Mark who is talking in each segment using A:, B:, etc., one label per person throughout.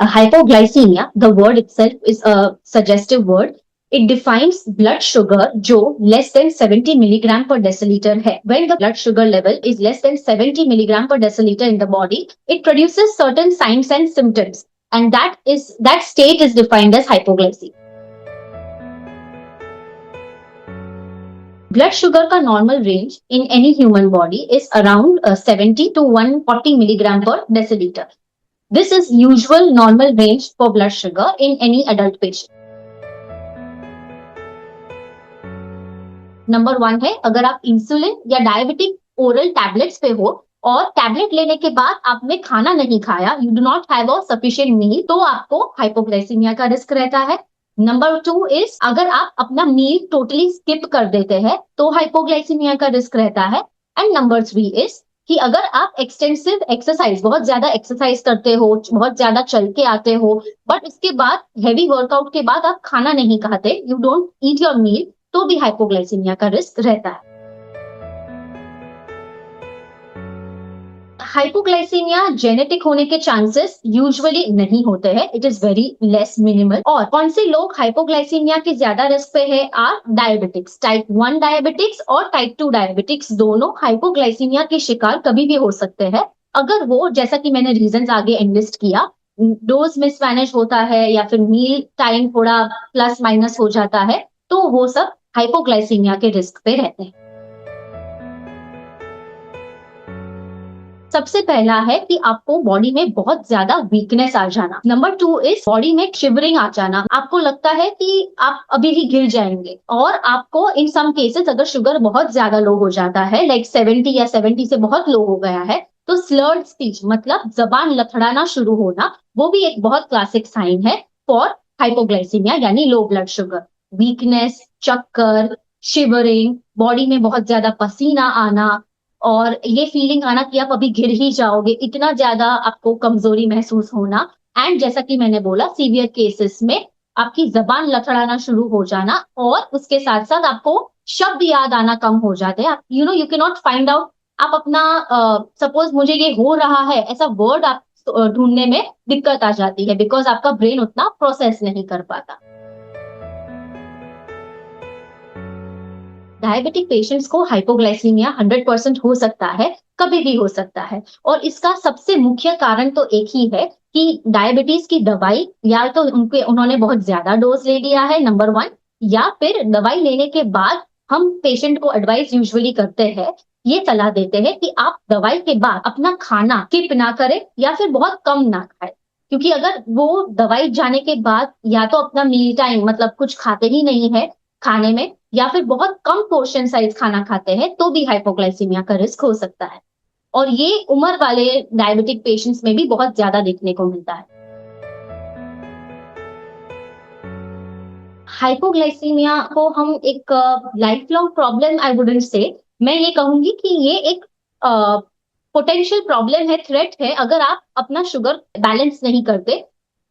A: Hypoglycemia, the word itself is a suggestive word. It defines blood sugar जो less than 70 milligram per deciliter है. When the blood sugar level is less than 70 milligram per deciliter in the body, it produces certain signs and symptoms, and that state is defined as hypoglycemia. Blood sugar का normal range in any human body is around 70 to 140 milligram per deciliter. This is usual normal range for blood sugar in any adult patient. Number 1 है, अगर आप insulin या diabetic oral tablets पे हो और tablet लेने के बाद आपने खाना नहीं खाया, you do not have a sufficient meal, तो आपको हाइपोग्लाइसीमिया का रिस्क रहता है. नंबर 2 इज, अगर आप अपना मील टोटली स्किप कर देते हैं तो हाइपोग्लाइसीमिया का रिस्क रहता है. एंड नंबर 3 इज कि अगर आप एक्सटेंसिव एक्सरसाइज, बहुत ज्यादा एक्सरसाइज करते हो, बहुत ज्यादा चल के आते हो, बट इसके बाद हेवी वर्कआउट के बाद आप खाना नहीं खाते, you don't eat your meal, तो भी हाइपोग्लाइसीमिया का रिस्क रहता है. हाइपोग्लाइसीमिया जेनेटिक होने के चांसेस यूजुअली नहीं होते हैं, it is very less minimal. और कौन से लोग हाइपोग्लाइसीमिया के ज्यादा रिस्क पे है? आर डायबिटिक्स, टाइप 1 डायबिटिक्स और टाइप 2 डायबिटिक्स, दोनों हाइपोग्लाइसीमिया के शिकार कभी भी हो सकते हैं. अगर वो, जैसा कि मैंने रीजंस आगे एनलिस्ट किया, डोज मिसमैनेज होता है या फिर मील टाइम थोड़ा प्लस माइनस हो जाता है, तो वो सब हाइपोग्लाइसीमिया के रिस्क पे रहते हैं. सबसे पहला है कि आपको बॉडी में बहुत ज्यादा वीकनेस आ जाना. नंबर 2 इज बॉडी में शिवरिंग आ जाना. आपको लगता है कि आप अभी ही गिर जाएंगे. और आपको इन सम केसेस अगर शुगर बहुत ज्यादा लो हो जाता है, लाइक 70 या 70 से बहुत लो हो गया है, तो स्लर्ड स्पीच, मतलब जबान लथड़ाना शुरू होना, वो भी एक बहुत क्लासिक साइन है फॉर हाइपोग्लाइसीमिया यानी लो ब्लड शुगर. वीकनेस, चक्कर, शिवरिंग, बॉडी में बहुत ज्यादा पसीना आना और ये फीलिंग आना कि आप अभी गिर ही जाओगे, इतना ज्यादा आपको कमजोरी महसूस होना. एंड जैसा कि मैंने बोला, सीवियर केसेस में आपकी जबान लथड़ाना शुरू हो जाना और उसके साथ साथ आपको शब्द याद आना कम हो जाते हैं. You can not find out, आप अपना सपोज मुझे ये हो रहा है ऐसा वर्ड आप ढूंढने में दिक्कत आ जाती है, बिकॉज आपका ब्रेन उतना प्रोसेस नहीं कर पाता. डायबिटिक पेशेंट्स को हाइपोग्लाइसीमिया 100% हो सकता है, कभी भी हो सकता है. और इसका सबसे मुख्य कारण तो एक ही है कि डायबिटीज की दवाई, या तो उन्होंने बहुत ज्यादा डोज ले लिया है, नंबर 1, या फिर दवाई लेने के बाद हम पेशेंट को एडवाइस यूजुअली करते हैं, ये सलाह देते हैं कि आप दवाई के बाद अपना खाना स्किप ना करें या फिर बहुत कम ना खाएं. क्योंकि अगर वो दवाई जाने के बाद या तो अपना मील टाइम, मतलब कुछ खाते ही नहीं है खाने में, या फिर बहुत कम पोर्शन साइज खाना खाते हैं, तो भी हाइपोग्लाइसीमिया का रिस्क हो सकता है. और ये उम्र वाले डायबिटिक पेशेंट्स में भी बहुत ज्यादा देखने को मिलता है. हाइपोग्लाइसीमिया को हम एक life long problem I wouldn't say, मैं ये कहूंगी कि ये एक पोटेंशियल प्रॉब्लम है, थ्रेट है, अगर आप अपना शुगर बैलेंस नहीं करते.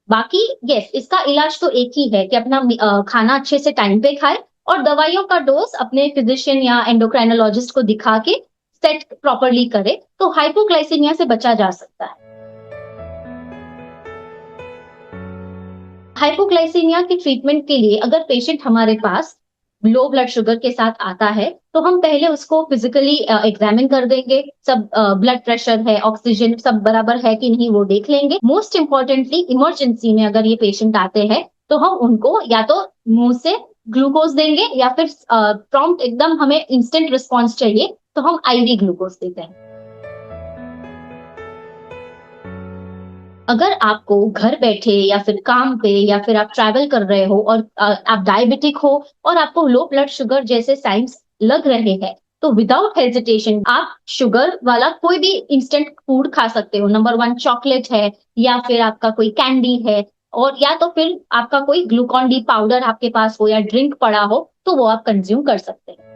A: बाकी यस, इसका इलाज तो एक ही है कि अपना खाना अच्छे से टाइम पे खाए और दवाइयों का डोज अपने फिजिशियन या एंडोक्राइनोलॉजिस्ट को दिखा के सेट प्रॉपरली करे, तो हाइपोग्लाइसीमिया से बचा जा सकता है. हाइपोग्लाइसीमिया के ट्रीटमेंट के लिए अगर पेशेंट हमारे पास लो ब्लड शुगर के साथ आता है, तो हम पहले उसको फिजिकली एग्जामिन कर देंगे. सब ब्लड प्रेशर है, ऑक्सीजन सब बराबर है कि नहीं वो देख लेंगे. मोस्ट इंपॉर्टेंटली, इमरजेंसी में अगर ये पेशेंट आते हैं तो हम उनको या तो मुंह से ग्लूकोज देंगे या फिर प्रॉम्प्ट एकदम हमें इंस्टेंट रिस्पॉन्स चाहिए तो हम आईवी ग्लूकोज देते हैं. अगर आपको घर बैठे या फिर काम पे या फिर आप ट्रैवल कर रहे हो और आप डायबिटिक हो और आपको लो ब्लड शुगर जैसे साइंस लग रहे हैं, तो विदाउट हेजिटेशन आप शुगर वाला कोई भी इंस्टेंट फूड खा सकते हो. नंबर 1 चॉकलेट है, या फिर आपका कोई कैंडी है, और या तो फिर आपका कोई ग्लूकॉन डी पाउडर आपके पास हो या ड्रिंक पड़ा हो, तो वो आप कंज्यूम कर सकते हैं.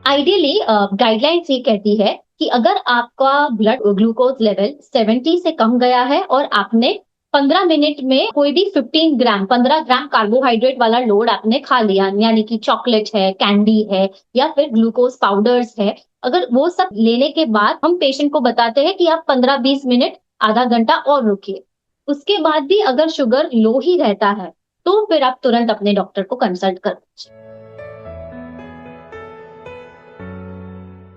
A: आइडियली गाइडलाइंस ये कहती है कि अगर आपका ब्लड ग्लूकोज लेवल 70 से कम गया है और आपने 15 मिनट में कोई भी 15 ग्राम कार्बोहाइड्रेट वाला लोड आपने खा लिया, यानी कि चॉकलेट है, कैंडी है या फिर ग्लूकोज पाउडर्स है, अगर वो सब लेने के बाद हम पेशेंट को बताते हैं कि आप 15-20 मिनट, आधा घंटा और रुकिए। उसके बाद भी अगर शुगर लो ही रहता है, तो फिर आप तुरंत अपने डॉक्टर को कंसल्ट कर लीजिए।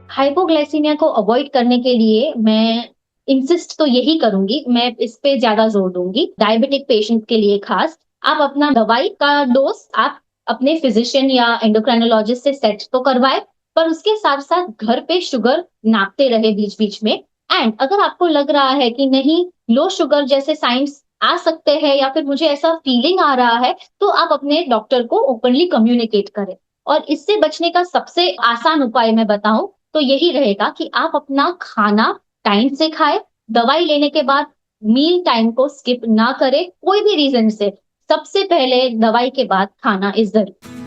A: हाइपोग्लाइसीमिया को अवॉइड करने के लिए मैं इंसिस्ट तो यही करूंगी, मैं इस पे ज्यादा जोर दूंगी, डायबिटिक पेशेंट के लिए खास। आप अपना दवाई का डोज आप अपने फिजिशियन या एंडोक्राइनोलॉजिस्ट से सेट तो करवाए, पर उसके साथ साथ घर पे शुगर नापते रहे बीच बीच में। एंड अगर आपको लग रहा है कि नहीं, लो शुगर जैसे साइंस आ सकते हैं या फिर मुझे ऐसा फीलिंग आ रहा है, तो आप अपने डॉक्टर को ओपनली कम्युनिकेट करें। और इससे बचने का सबसे आसान उपाय मैं बताऊं तो यही रहेगा कि आप अपना खाना टाइम से खाएं, दवाई लेने के बाद मील टाइम को स्किप ना करें कोई भी रीजन से। सबसे पहले दवाई के बाद खाना इज जरूरी।